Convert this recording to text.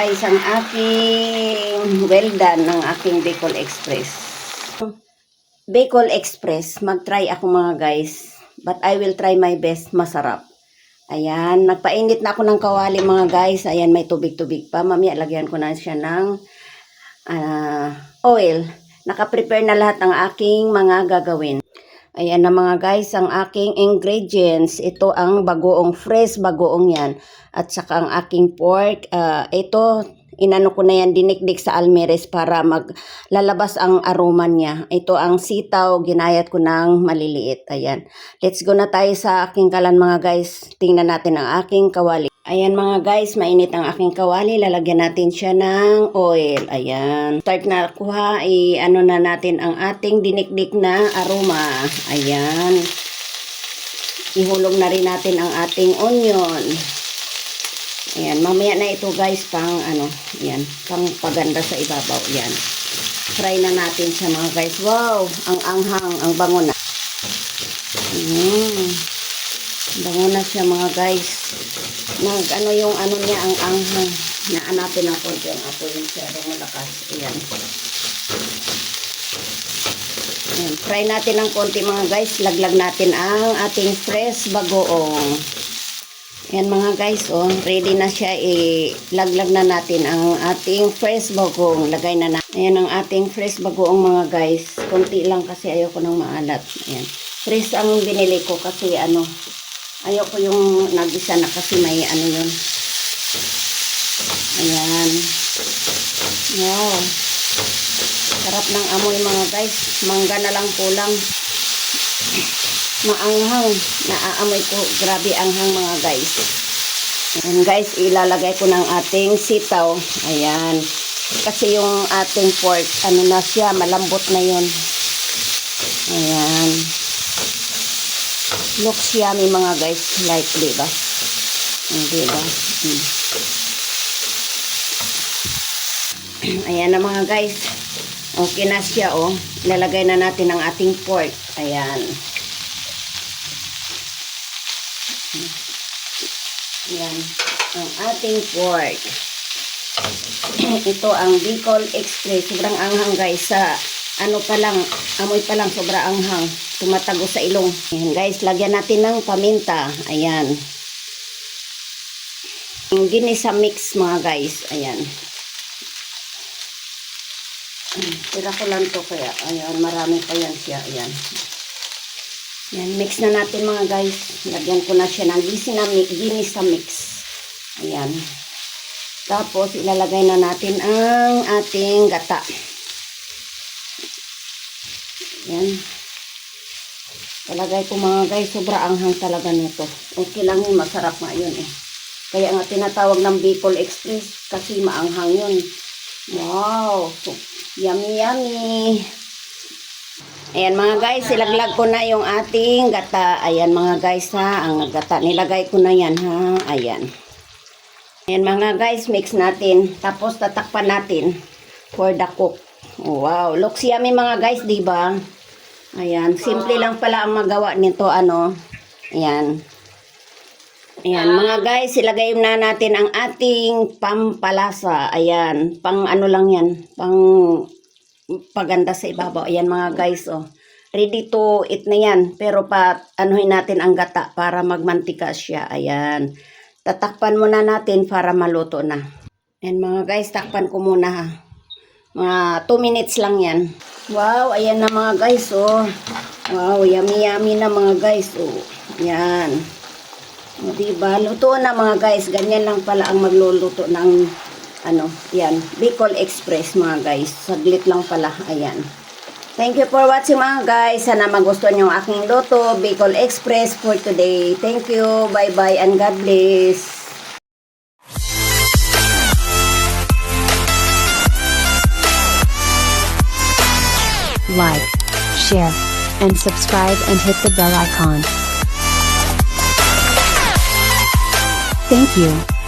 guys ang aking well done ng aking Bicol Express. Bicol Express, mag-try ako mga guys. But I will try my best, masarap. Ayan, nagpainit na ako ng kawali mga guys. Ayan, may tubig-tubig pa. Mamaya lagyan ko na siya ng oil. Naka-prepare na lahat ng aking mga gagawin. Ayan na mga guys, ang aking ingredients. Ito ang bagoong fresh, bagoong yan. At saka ang aking pork. Ito, inano ko na yan, dinikdik sa almeres para maglalabas ang aroma niya. Ito ang sitaw, ginayat ko ng maliliit. Ayan. Let's go na tayo sa aking kalan mga guys. Tingnan natin ang aking kawali. Ayan mga guys, mainit ang aking kawali. Lalagyan natin siya ng oil. Ayan. Start na ako ha. Ano na natin ang ating dinikdik na aroma. Ayan. Ihulog na rin natin ang ating onion. Ayan. Mamaya na ito guys pang ayan. Pang paganda sa ibabaw. Ayan. Fry na natin siya mga guys. Wow! Ang anghang. Ang bango na. Bango na siya mga guys. Yung niya, ang anghang. Naanapin ang konti ang apoy yung masyadong malakas. Ayan. Ayan. Fry natin ng konti mga guys. Laglag natin ang ating fresh bagoong. Ayan mga guys, ready na siya. Laglag na natin ang ating fresh bagoong. Lagay na natin. Ayan ang ating fresh bagoong mga guys. Konti lang kasi ayoko nang maalat. Ayan. Fresh ang binili ko kasi ayoko yung nagisa na kasi may yun. Ayan. Wow. Sarap ng amoy mga guys. Mangga na lang kulang. Maanghang. Naaamoy ko. Grabe anghang mga guys. Ayan guys, ilalagay ko ng ating sitaw. Ayan. Kasi yung ating pork, na siya, malambot na yun. Ayan. Looks yummy mga guys. Like, diba? Diba? Ayan na mga guys. Okay na siya Ilalagay na natin ang ating pork. Ayan. Ayan. Ang ating pork. Ito ang Bicol Express. Sobrang anghang guys. Sa pa lang, amoy pa lang, sobrang anghang. Tumatago sa ilong. Ayan guys, lagyan natin ng paminta. Ayan. Ginisa mix mga guys. Ayan. Tira ko lang to kaya. Ayan, marami pa yan siya. Ayan. Ayan, mix na natin mga guys. Lagyan ko na siya ng ginisa mix. Ayan. Tapos, ilalagay na natin ang ating gata. Ayan. Talagay ko mga guys, sobra anghang talaga nito. Okay lang yun, masarap nga yun Kaya nga tinatawag ng Bicol Express kasi maanghang yun. Wow! So, yummy yummy! Ayan mga guys, ilaglag ko na yung ating gata. Ayan mga guys ha, ang gata. Nilagay ko na yan ha. Ayan. Ayan mga guys, mix natin. Tapos tatakpan natin for the cook. Oh, wow, looks yummy mga guys, diba? Ayan, simple lang pala ang magawa nito, Ayan. Ayan, mga guys, ilagay na natin ang ating pampalasa. Ayan, pang lang yan, pang paganda sa ibabaw. Ayan mga guys, ready to eat na yan. Pero anuhin natin ang gata para magmantika siya. Ayan. Tatakpan muna natin para maluto na. Ayan mga guys, takpan ko muna ha. Mga 2 minutes lang yan. Wow, ayan na mga guys, Wow, yummy yummy na mga guys, Ayan. Diba? Luto na mga guys. Ganyan lang pala ang magluluto ng yan, Bicol Express mga guys. Saglit lang pala. Ayan. Thank you for watching mga guys. Sana magustuhan yung aking luto, Bicol Express for today. Thank you. Bye-bye and God bless. Like, share, and subscribe and hit the bell icon. Thank you.